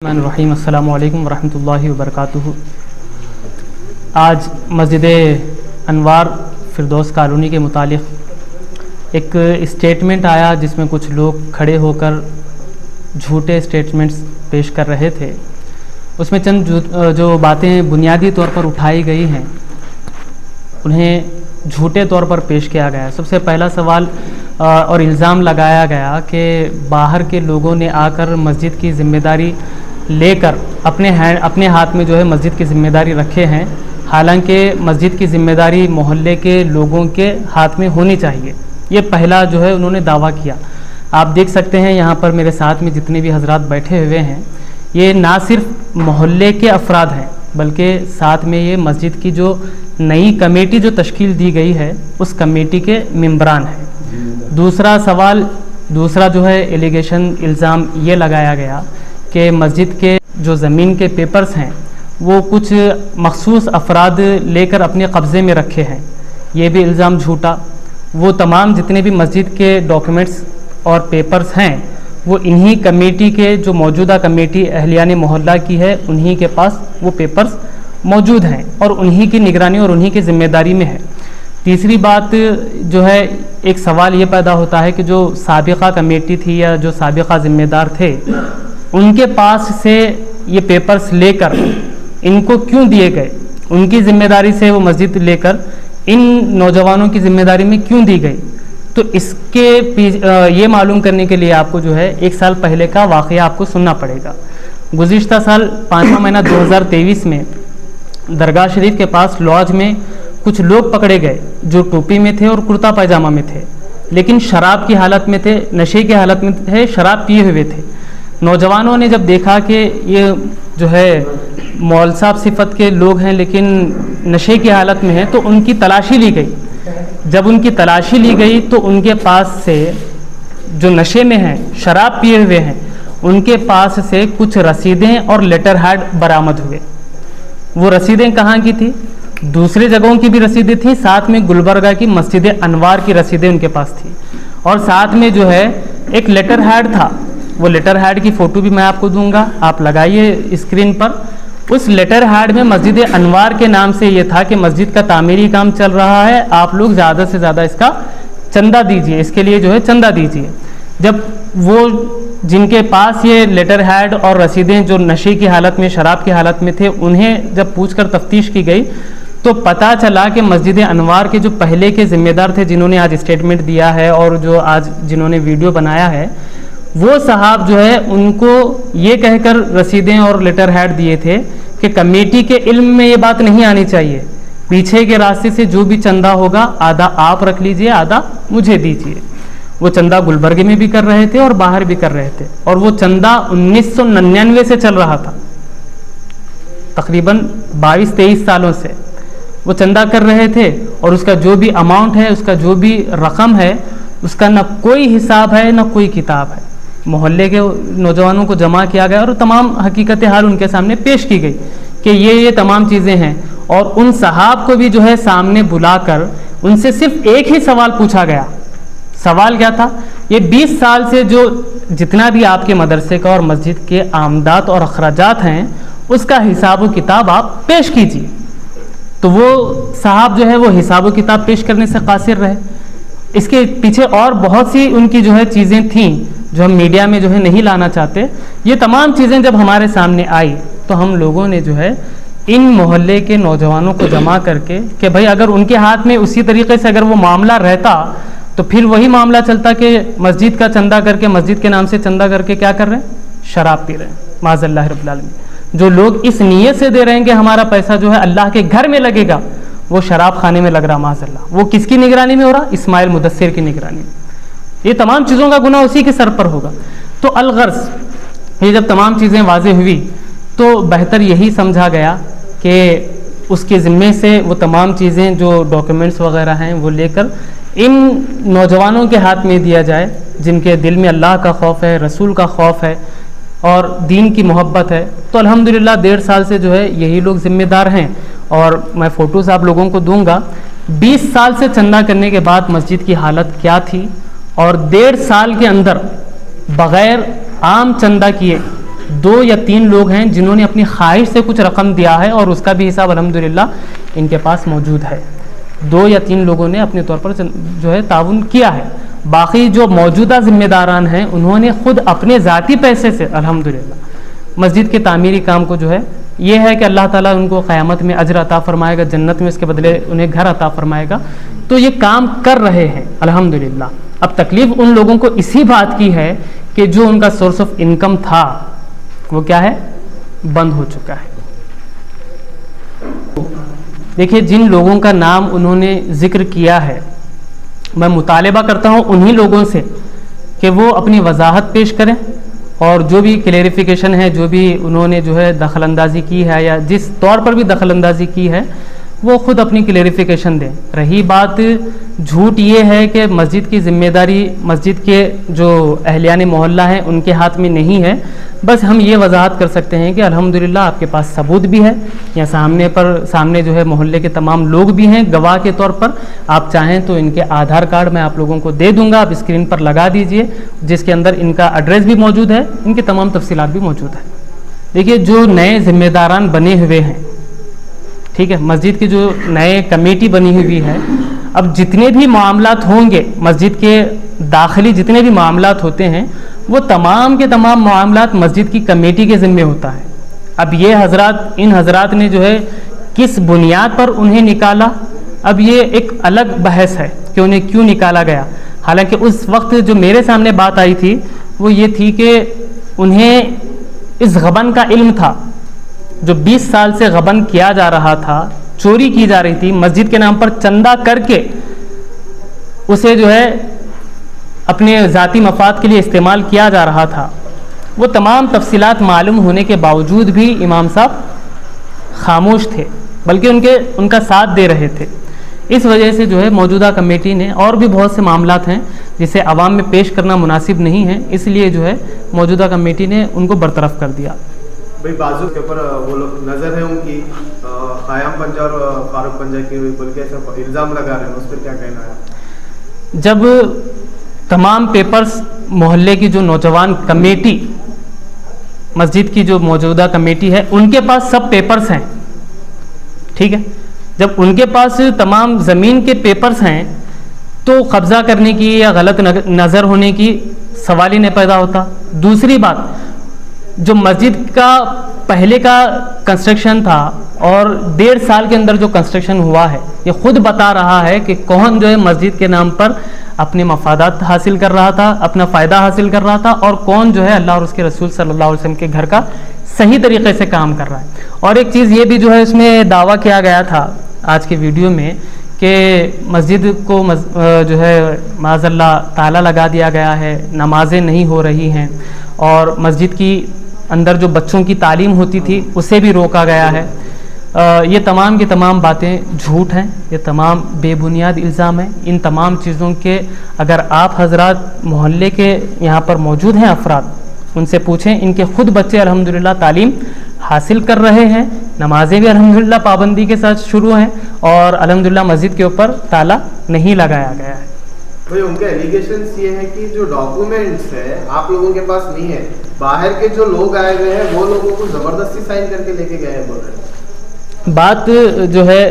रहीम अस्सलामु अलैकुम वरहमतुल्लाहि वबरकातुहू। आज मस्जिद अनवार फिरदौस कॉलोनी के मुतालिक एक स्टेटमेंट आया जिसमें कुछ लोग खड़े होकर झूठे स्टेटमेंट्स पेश कर रहे थे। उसमें चंद जो बातें बुनियादी तौर पर उठाई गई हैं उन्हें झूठे तौर पर पेश किया गया। सबसे पहला सवाल और इल्ज़ाम लगाया गया कि बाहर के लोगों ने आकर मस्जिद की ज़िम्मेदारी लेकर अपने हाथ में जो है मस्जिद की ज़िम्मेदारी रखे हैं, हालांकि मस्जिद की ज़िम्मेदारी मोहल्ले के लोगों के हाथ में होनी चाहिए। ये पहला जो है उन्होंने दावा किया। आप देख सकते हैं यहाँ पर मेरे साथ में जितने भी हजरात बैठे हुए हैं, ये ना सिर्फ मोहल्ले के अफराद हैं बल्कि साथ में ये मस्जिद की जो नई कमेटी जो तश्कील दी गई है उस कमेटी के मेंबरान हैं। दूसरा जो है एलिगेशन इल्ज़ाम ये लगाया गया कि मस्जिद के जो ज़मीन के पेपर्स हैं वो कुछ मखसूस अफराद लेकर अपने कब्ज़े में रखे हैं। ये भी इल्ज़ाम झूठा। वो तमाम जितने भी मस्जिद के डॉक्यूमेंट्स और पेपर्स हैं वो इन्हीं कमेटी के जो मौजूदा कमेटी अहलियान मोहल्ला की है उन्हीं के पास वो पेपर्स मौजूद हैं और उन्हीं की निगरानी और उन्हीं की ज़िम्मेदारी में है। तीसरी बात जो है, एक सवाल ये पैदा होता है कि जो साबिक़ा कमेटी थी या जो साबिक़ा ज़िम्मेदार थे उनके पास से ये पेपर्स लेकर इनको क्यों दिए गए, उनकी ज़िम्मेदारी से वो मस्जिद लेकर इन नौजवानों की ज़िम्मेदारी में क्यों दी गई। तो इसके ये मालूम करने के लिए आपको जो है 1 साल पहले का वाक़या आपको सुनना पड़ेगा। गुज़िश्ता साल 5वां महीना 2023 में दरगाह शरीफ के पास लॉज में कुछ लोग पकड़े गए जो टोपी में थे और कुर्ता पैजामा में थे, लेकिन शराब की हालत में थे, नशे की हालत में थे, शराब पिए हुए थे। नौजवानों ने जब देखा कि ये जो है मौल साहब सिफत के लोग हैं लेकिन नशे की हालत में हैं, तो उनकी तलाशी ली गई। जब उनकी तलाशी ली गई तो उनके पास से जो नशे में हैं, शराब पिए हुए हैं, उनके पास से कुछ रसीदें और लेटर हेड बरामद हुए। वो रसीदें कहाँ की थी? दूसरे जगहों की भी रसीदें थी, साथ में गुलबर्गा की मस्जिद अनवार की रसीदें उनके पास थी और साथ में जो है एक लेटर हेड था। वो लेटर हेड की फ़ोटो भी मैं आपको दूंगा, आप लगाइए स्क्रीन पर। उस लेटर हेड में मस्जिद अनवार के नाम से ये था कि मस्जिद का तामीरी काम चल रहा है, आप लोग ज़्यादा से ज़्यादा इसका चंदा दीजिए, इसके लिए जो है चंदा दीजिए। जब वो जिनके पास ये लेटर हेड और रसीदें जो नशे की हालत में, शराब की हालत में थे, उन्हें जब पूछकर तफ्तीश की गई तो पता चला कि मस्जिद अनवार के जो पहले के ज़िम्मेदार थे जिन्होंने आज स्टेटमेंट दिया है और जो आज जिन्होंने वीडियो बनाया है, वो साहब जो है उनको ये कहकर रसीदें और लेटर हेड दिए थे कि कमेटी के इल्म में ये बात नहीं आनी चाहिए, पीछे के रास्ते से जो भी चंदा होगा आधा आप रख लीजिए, आधा मुझे दीजिए। वो चंदा गुलबर्गे में भी कर रहे थे और बाहर भी कर रहे थे और वो चंदा 1999 से चल रहा था, तकरीबन 22-23 सालों से वो चंदा कर रहे थे और उसका जो भी अमाउंट है, उसका जो भी रकम है, उसका ना कोई हिसाब है ना कोई किताब है। मोहल्ले के नौजवानों को जमा किया गया और तमाम हकीकत हाल उनके सामने पेश की गई कि ये तमाम चीज़ें हैं और उन साहब को भी जो है सामने बुलाकर उनसे सिर्फ एक ही सवाल पूछा गया। सवाल क्या था? ये 20 साल से जो जितना भी आपके मदरसे का और मस्जिद के आमदात और अखराजात हैं उसका हिसाब व किताब आप पेश कीजिए। तो वो साहब जो है वो हिसाब व किताब पेश करने से कासिर रहे। इसके पीछे और बहुत सी उनकी जो है चीज़ें थीं जो हम मीडिया में जो है नहीं लाना चाहते। ये तमाम चीज़ें जब हमारे सामने आई तो हम लोगों ने जो है इन मोहल्ले के नौजवानों को जमा करके कि भाई अगर उनके हाथ में उसी तरीके से अगर वो मामला रहता तो फिर वही मामला चलता कि मस्जिद का चंदा करके, मस्जिद के नाम से चंदा करके क्या कर रहे हैं? शराब पी रहे हैं। माज़अल्लाह रब्बिल आलमीन। जो लोग इस नीयत से दे रहे हैं कि हमारा पैसा जो है अल्लाह के घर में लगेगा, वो शराब खाने में लग रहा। माज़अल्लाह। वो किसकी निगरानी में हो रहा? इस्माइल मुदस्सिर की निगरानी में। ये तमाम चीज़ों का गुनाह उसी के सर पर होगा। तो अलगर्ज ये जब तमाम चीज़ें वाज़ेह हुई तो बेहतर यही समझा गया कि उसके ज़िम्मे से वो तमाम चीज़ें जो डॉक्यूमेंट्स वगैरह हैं वो लेकर इन नौजवानों के हाथ में दिया जाए जिनके दिल में अल्लाह का खौफ है, रसूल का खौफ है और दीन की मोहब्बत है। तो अल्हम्दुलिल्लाह 1.5 साल से जो है यही लोग ज़िम्मेदार हैं और मैं फ़ोटोज़ आप लोगों को दूंगा। 20 साल से चंदा करने के बाद मस्जिद की हालत क्या थी और 1.5 साल के अंदर बग़ैर आम चंदा किए 2 या 3 लोग हैं जिन्होंने अपनी ख्वाहिश से कुछ रकम दिया है और उसका भी हिसाब अल्हम्दुलिल्लाह इनके पास मौजूद है। 2 या 3 लोगों ने अपने तौर पर जो है ताउन किया है। बाकी जो मौजूदा ज़िम्मेदारान हैं उन्होंने ख़ुद अपने ज़ाती पैसे से अल्हम्दुलिल्लाह मस्जिद के तामीरी काम को जो है, ये है कि अल्लाह ताला उनको क़यामत में अजर अता फ़रमाएगा, जन्नत में इसके बदले उन्हें घर अता फ़रमाएगा। तो ये काम कर रहे हैं अल्हम्दुलिल्लाह। अब तकलीफ़ उन लोगों को इसी बात की है कि जो उनका सोर्स ऑफ इनकम था वो क्या है, बंद हो चुका है। देखिए, जिन लोगों का नाम उन्होंने ज़िक्र किया है, मैं मुतालिबा करता हूँ उन्हीं लोगों से कि वो अपनी वजाहत पेश करें और जो भी क्लेरिफिकेशन है, जो भी उन्होंने जो है दखलंदाजी की है या जिस तौर पर भी दखलंदाजी की है, वो ख़ुद अपनी क्लेरिफिकेशन दें। रही बात झूठ ये है कि मस्जिद की ज़िम्मेदारी मस्जिद के जो अहलियान मोहल्ला हैं उनके हाथ में नहीं है, बस हम ये वजाहत कर सकते हैं कि अल्हम्दुलिल्लाह आपके पास सबूत भी है, या सामने जो है मोहल्ले के तमाम लोग भी हैं गवाह के तौर पर। आप चाहें तो इनके आधार कार्ड मैं आप लोगों को दे दूंगा, आप स्क्रीन पर लगा दीजिए, जिसके अंदर इनका एड्रेस भी मौजूद है, इनकी तमाम तफसीलात भी मौजूद है। देखिए, जो नए ज़िम्मेदारान बने हुए हैं, ठीक है, मस्जिद की जो नए कमेटी बनी हुई है, अब जितने भी मामलात होंगे मस्जिद के दाखिली, जितने भी मामलात होते हैं, वो तमाम के तमाम मामलात मस्जिद की कमेटी के ज़िम्मे होता है। अब ये हजरात, इन हजरात ने जो है किस बुनियाद पर उन्हें निकाला, अब ये एक अलग बहस है कि उन्हें क्यों निकाला गया। हालांकि उस वक्त जो मेरे सामने बात आई थी वो ये थी कि उन्हें इस गबन का इल्म था, जो 20 साल से गबन किया जा रहा था, चोरी की जा रही थी, मस्जिद के नाम पर चंदा करके उसे जो है अपने ज़ाती मफाद के लिए इस्तेमाल किया जा रहा था। वो तमाम तफसीलात मालूम होने के बावजूद भी इमाम साहब खामोश थे, बल्कि उनका साथ दे रहे थे। इस वजह से जो है मौजूदा कमेटी ने, और भी बहुत से मामलात हैं जिसे आवाम में पेश करना मुनासिब नहीं है, इसलिए जो है मौजूदा कमेटी ने उनको बरतरफ कर दिया। भाई बाजू के ऊपर वो लोग नज़र है उनकी, क़याम पंजा और फारूक पंजा की बल्कि ऐसा इल्ज़ाम लगा रहे हैं, उस पर क्या कहना है? जब तमाम पेपर्स मोहल्ले की जो नौजवान कमेटी, मस्जिद की जो मौजूदा कमेटी है, उनके पास सब पेपर्स हैं, ठीक है, जब उनके पास तमाम ज़मीन के पेपर्स हैं तो कब्ज़ा करने की या गलत नज़र होने की सवाल ही नहीं पैदा होता। दूसरी बात, जो मस्जिद का पहले का कंस्ट्रक्शन था और 1.5 साल के अंदर जो कंस्ट्रक्शन हुआ है, ये खुद बता रहा है कि कौन जो है मस्जिद के नाम पर अपने मफादात हासिल कर रहा था, अपना फ़ायदा हासिल कर रहा था, और कौन जो है अल्लाह और उसके रसूल सल्लल्लाहु अलैहि वसल्लम के घर का सही तरीके से काम कर रहा है। और एक चीज़ ये भी जो है इसमें दावा किया गया था आज के वीडियो में कि मस्जिद को जो है माज़अल्लाह ताला लगा दिया गया है, नमाजें नहीं हो रही हैं, और मस्जिद की अंदर जो बच्चों की तालीम होती थी उसे भी रोका गया है। ये तमाम की तमाम बातें झूठ हैं, ये तमाम बेबुनियाद इल्ज़ाम हैं। इन तमाम चीज़ों के अगर आप हजरात मोहल्ले के यहाँ पर मौजूद हैं अफराद, उनसे पूछें, इनके ख़ुद बच्चे अल्हम्दुलिल्लाह तालीम हासिल कर रहे हैं, नमाजें भी अल्हम्दुलिल्लाह पाबंदी के साथ शुरू हैं, और अल्हम्दुलिल्लाह मस्जिद के ऊपर ताला नहीं लगाया गया है। भाई उनके एलिगेशंस ये है कि जो डॉक्यूमेंट्स है आप लोगों के पास नहीं है, बाहर के जो लोग आए हुए हैं वो लोगों को ज़बरदस्ती साइन करके लेके गए हैं, बोल रहे हैं। बात जो है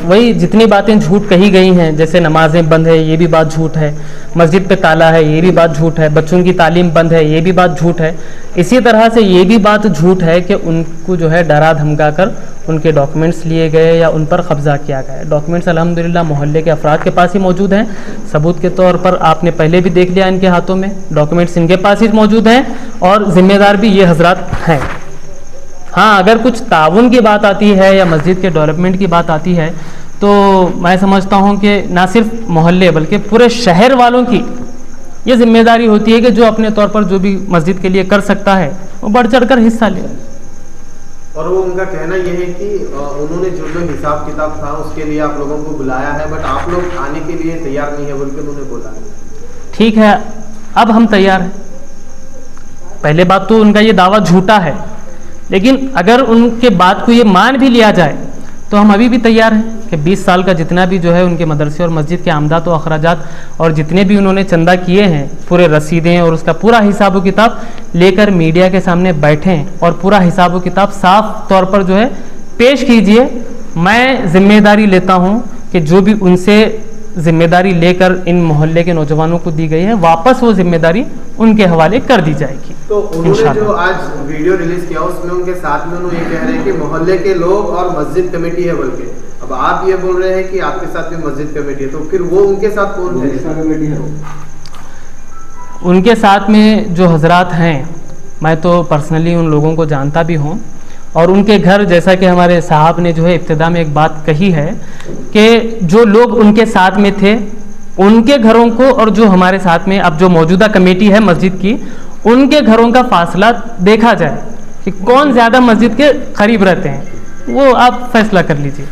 वही जितनी बातें झूठ कही गई हैं, जैसे नमाजें बंद है ये भी बात झूठ है, मस्जिद पे ताला है ये भी बात झूठ है, बच्चों की तालीम बंद है ये भी बात झूठ है। इसी तरह से ये भी बात झूठ है कि उनको जो है डरा धमका कर उनके डॉक्यूमेंट्स लिए गए या उन पर कब्ज़ा किया गया। डॉक्यूमेंट्स अल्हम्दुलिल्लाह मोहल्ले के अफराद के पास ही मौजूद हैं, सबूत के तौर पर आपने पहले भी देख लिया इनके हाथों में, डॉक्यूमेंट्स इनके पास ही मौजूद हैं, और ज़िम्मेदार भी ये हजरात हैं। हाँ, अगर कुछ ताउन की बात आती है या मस्जिद के डेवलपमेंट की बात आती है, तो मैं समझता हूँ कि ना सिर्फ मोहल्ले बल्कि पूरे शहर वालों की ये जिम्मेदारी होती है कि जो अपने तौर पर जो भी मस्जिद के लिए कर सकता है वो बढ़ चढ़ कर हिस्सा ले। और वो उनका कहना यह है कि उन्होंने जो जो हिसाब किताब था उसके लिए आप लोगों को बुलाया है, बट आप लोग आने के लिए तैयार नहीं है बोल के उन्होंने बोला है। ठीक है, अब हम तैयार हैं। पहले बात तो उनका ये दावा झूठा है, लेकिन अगर उनके बात को ये मान भी लिया जाए तो हम अभी भी तैयार हैं कि 20 साल का जितना भी जो है उनके मदरसे और मस्जिद के आमदात और अखराजात और जितने भी उन्होंने चंदा किए हैं पूरे रसीदें और उसका पूरा हिसाब व किताब लेकर मीडिया के सामने बैठें और पूरा हिसाब व किताब साफ तौर पर जो है पेश कीजिए। मैं जिम्मेदारी लेता हूं कि जो भी उनसे जिम्मेदारी लेकर इन मोहल्ले के नौजवानों को दी गई है वापस वो जिम्मेदारी उनके हवाले कर दी जाएगी। तो उन्होंने जो आज वीडियो रिलीज किया उसमें उनके साथ में उन्होंने ये कह रहे हैं कि मोहल्ले के लोग और मस्जिद कमेटी है, बल्कि अब आप ये बोल रहे हैं कि आपके साथ भी मस्जिद कमेटी है, तो फिर वो उनके साथ कौन है? उनके साथ में जो हजरात हैं मैं तो पर्सनली उन लोगों को जानता भी हूँ और उनके घर, जैसा कि हमारे साहब ने जो है इब्तिदा में एक बात कही है कि जो लोग उनके साथ में थे उनके घरों को और जो हमारे साथ में अब जो मौजूदा कमेटी है मस्जिद की उनके घरों का फासला देखा जाए कि कौन ज़्यादा मस्जिद के करीब रहते हैं, वो आप फैसला कर लीजिए।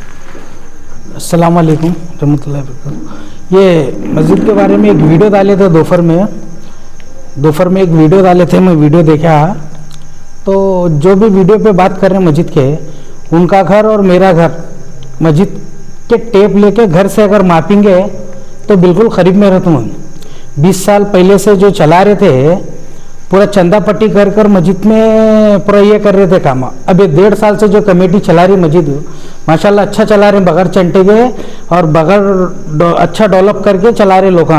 अस्सलाम वालेकुम रहमतुल्लाहि वबरकातुहू। ये मस्जिद के बारे में एक वीडियो डाले थे दोपहर में एक वीडियो डाले थे, मैं वीडियो देखा तो जो भी वीडियो पे बात कर रहे हैं मस्जिद के, उनका घर और मेरा घर मस्जिद के टेप लेके घर से अगर मापेंगे तो बिल्कुल करीब में रहता हूँ। 20 साल पहले से जो चला रहे थे पूरा चंदा पट्टी कर कर मस्जिद में पूरा ये कर रहे थे काम। अब ये 1.5 साल से जो कमेटी चला रही मस्जिद माशाल्लाह अच्छा चला रहे, बगैर चंटे के और बगैर अच्छा डेवलप करके चला रहे लोग।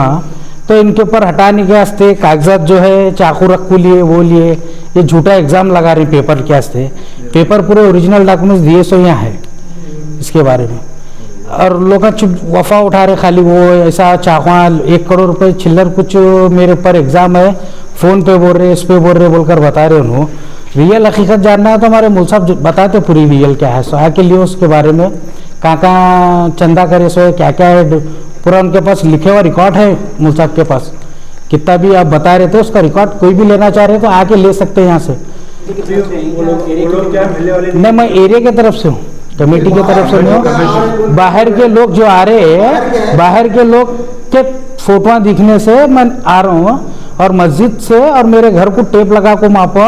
तो इनके ऊपर हटाने के वास्ते कागजात जो है चाकू रखू लिए वो लिए, ये झूठा एग्ज़ाम लगा रहे पेपर के वास्ते। पेपर पूरे ओरिजिनल डॉक्यूमेंट्स दिए सो यहाँ है इसके बारे में, और लोग चुप वफा उठा रहे खाली वो ऐसा चाकवा 1 करोड़ रुपए चिल्लर कुछ मेरे ऊपर एग्ज़ाम है, फ़ोन पे बोल रहे, इस पे बोल रहे बोलकर बता रहे उन्होंने। रियल हकीकत जानना है तो हमारे मुल साहब बताते पूरी रियल क्या है, सो आके लिए उसके बारे में कहाँ कहाँ चंदा करे सो क्या क्या है, पूरा उनके पास लिखे हुआ रिकॉर्ड है मुल साहब के पास। कितना भी आप बता रहे थे उसका रिकॉर्ड कोई भी लेना चाह रहे तो आके ले सकते हैं यहाँ से। नहीं, मैं एरिया की तरफ से हूँ, कमेटी की तरफ से नहीं हूँ। बाहर के लोग जो आ रहे हैं, बाहर के लोग के फोटोआं दिखने से मैं आ रहा हूँ, और मस्जिद से और मेरे घर को टेप लगा को मापा।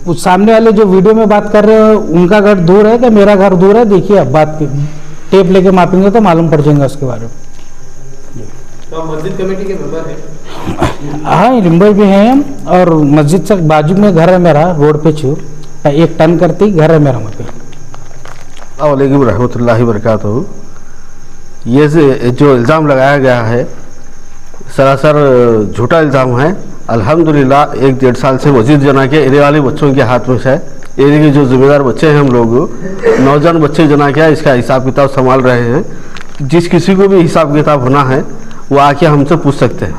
उस सामने वाले जो वीडियो में बात कर रहे हो उनका घर दूर है कि मेरा घर दूर है, देखिए अब बात टेप लेके मापेंगे तो मालूम पड़ जाएगा उसके बारे में। तो मस्जिद कमेटी के मेंबर हैं? हाँ, मेंबर भी हैं, और मस्जिद से बाजू में घर है मेरा, रोड पे छू 1 टन करती घर है मेरा वहाँ पे। अस्सलाम रहमतुल्लाहि वबरकातुहू। ये जो इल्ज़ाम लगाया गया है सरासर झूठा इल्ज़ाम है। अल्हम्दुलिल्लाह 1-1.5 साल से मस्जिद जना के एरिया वाले बच्चों के हाथ में है। एरिया के जो जिम्मेदार बच्चे हैं हम लोग नौजवान बच्चे जना क्या इसका हिसाब किताब संभाल रहे हैं। जिस किसी को भी हिसाब किताब होना है वो आके हमसे पूछ सकते हैं।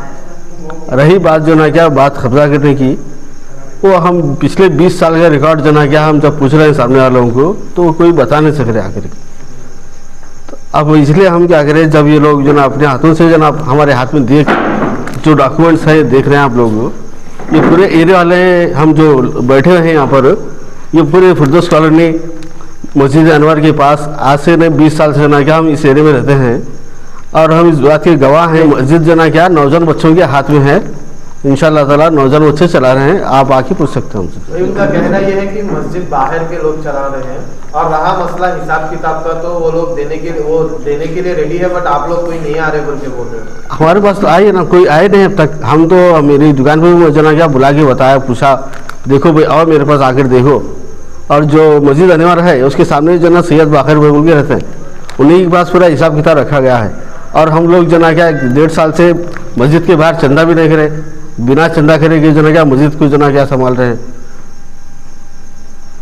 रही बात जो ना क्या बात कब्जा करने की, वो हम पिछले 20 साल का रिकॉर्ड जना क्या हम जब पूछ रहे हैं सामने वालों को तो कोई बता नहीं सक रहे आखिर। तो अब इसलिए हम क्या करें, जब ये लोग जो ना अपने हाथों से जना हमारे हाथ में दिए जो डॉक्यूमेंट्स है देख रहे हैं आप लोग, ये पूरे एरिया वाले हम जो बैठे हैं यहाँ पर, ये पूरे फिरदौस कॉलोनी मस्जिद अनवर के पास आज से नहीं 20 साल से जना क्या हम इस एरिया में रहते हैं, और हम इस बात के गवाह हैं। मस्जिद जना क्या नौजवान बच्चों के हाथ में है, इंशाअल्लाह ताला नौजवान बच्चे चला रहे हैं, आप आके पूछ सकते हैं हमसे। उनका कहना यह है कि मस्जिद बाहर के लोग चला रहे हैं, और रहा मसला हिसाब किताब का तो वो लोग देने के लिए रेडी है, बट आप लोग कोई नहीं आ रहे बोल के बोल रहे हैं। हमारे पास तो आइए ना, कोई आए नहीं अब तक। हम तो मेरी दुकान पर भी जना क्या बुला के बताया, पूछा देखो भाई और मेरे पास आकर देखो। और जो मस्जिद अनवर है उसके सामने जो ना सैयद बाखर भाई बोल के रहते हैं, उन्हीं के पास पूरा हिसाब किताब रखा गया है। और हम लोग जना क्या 1.5 साल से मस्जिद के बाहर चंदा भी नहीं करे, बिना चंदा करे कि जना क्या मस्जिद को जना क्या संभाल रहे हैं।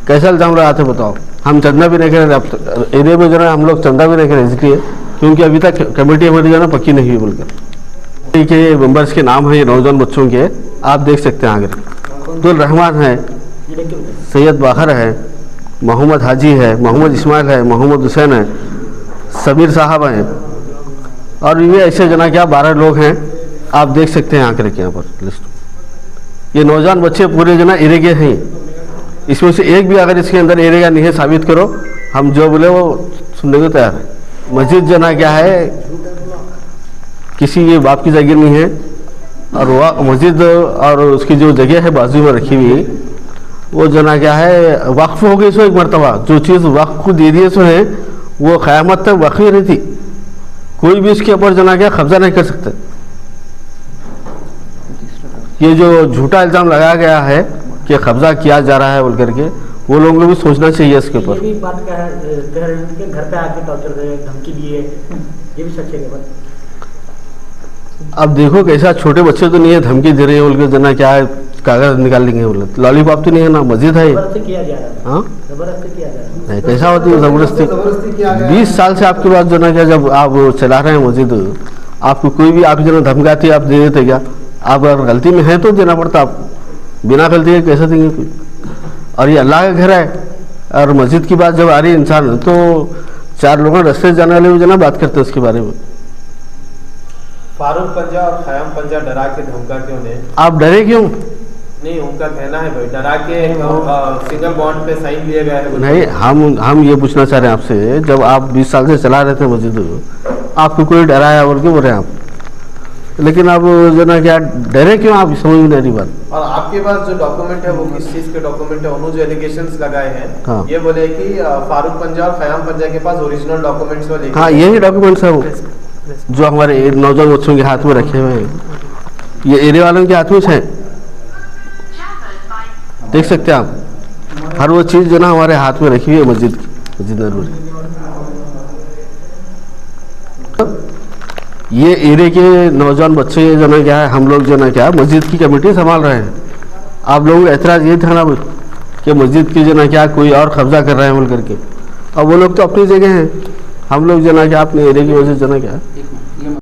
कैसा इल्जाम रहा था बताओ। हम चंदा भी नहीं करे एरिया में जना हम लोग चंदा भी नहीं करे, इसलिए क्योंकि अभी तक कमेटी हमारी जना पक्की नहीं हुई बोलकर। के मेंबर्स के नाम है ये नौजवान बच्चों के, आप देख सकते हैं आगे। अब्दुल रहमान है, सैयद बाखर है, मोहम्मद हाजी है, मोहम्मद इस्माइल है, मोहम्मद हुसैन है, सबीर साहब हैं, और ये ऐसे जना क्या 12 लोग हैं। आप देख सकते हैं आंकड़े के यहाँ पर लिस्ट। ये नौजवान बच्चे पूरे जना एरिया के हैं, इसमें से एक भी अगर इसके अंदर एरिया का नहीं है साबित करो, हम जो बोले वो सुनने को तैयार है। मस्जिद जना क्या है किसी ये बाप की जगह नहीं है, और वह मस्जिद और उसकी जो जगह है बाजू में रखी हुई वो जना क्या है वक्फ हो गई। सो एक मरतबा जो चीज़ वक्फ को दे दिए सो है वो क़यामत तक बाकी रहती, कोई भी इसके ऊपर जना क्या कब्जा नहीं कर सकता। ये जो झूठा इल्ज़ाम लगाया गया है कि कब्जा किया जा रहा है बोल करके, वो लोगों को भी सोचना चाहिए इसके ऊपर। ये भी बात कह रहे हैं कि घर पे आके टॉर्चर करे, धमकी दिए, ये भी सच है क्या बात? अब देखो कैसा, छोटे बच्चे तो नहीं है धमकी दे रहे हैं बोल के जना क्या है, कागज निकाल लेंगे बोले, लॉलीपॉप तो नहीं है ना, मस्जिद है। जबरदस्ती किया जा रहा है, हाँ जबरदस्ती किया जा रहा है। नहीं, कैसा होती है जबरदस्ती किया गया 20 साल से आपके पास जो ना क्या, जब आप चला रहे हैं मस्जिद, आपको कोई भी आप जो धमकाती आप दे देते क्या? आप अगर गलती में है तो देना पड़ता, आप बिना गलती के कैसे देंगे कोई? और ये अल्लाह का घर है, और मस्जिद की बात जब आ रही है इंसान, तो 4 लोगों रास्ते जाने वाले भी जो ना बात करते हैं उसके बारे में। फारूक पंजा और खयाम पंजा डरा के धमका के उन्हें, आप डरे क्यों? नहीं उनका कहना है भाई डरा के सिंगल बॉन्ड पे साइन लिया गया है। नहीं, हम ये पूछना चाह रहे हैं आपसे, जब आप 20 साल से चला रहे थे मस्जिद, आपको कोई डराया बोल के बोल रहे हैं आप, लेकिन आप जो ना क्या डरे क्यों? आप समझ में नहीं आ रही बात। और आपके पास जो डॉक्यूमेंट है वो किस चीज के डॉक्यूमेंट है? उन्होंने जो एलिगेशंस लगाए हैं, हाँ। ये बोले कि फारूक पंजा और खयाम पंजा के पास ओरिजिनल डॉक्यूमेंट्स वाले, हाँ यही डॉक्यूमेंट्स है वो जो हमारे नौजवान बच्चों के हाथ में रखे हुए हैं, ये एरिया वालों के हाथ में है, देख सकते हैं आप। हर वो चीज़ जो ना हमारे हाथ में रखी हुई है मस्जिद की, मस्जिद नबवी। ये एरिया के नौजवान बच्चे जो ना क्या है, हम लोग जो ना क्या मस्जिद की कमेटी संभाल रहे हैं। आप लोगों का एतराज़ ये था ना कि मस्जिद की जो ना क्या कोई और कब्जा कर रहे हैं बोल करके, अब वो लोग तो अपनी जगह हैं, हम लोग जो ना क्या अपने एरिया की मस्जिद जो ना क्या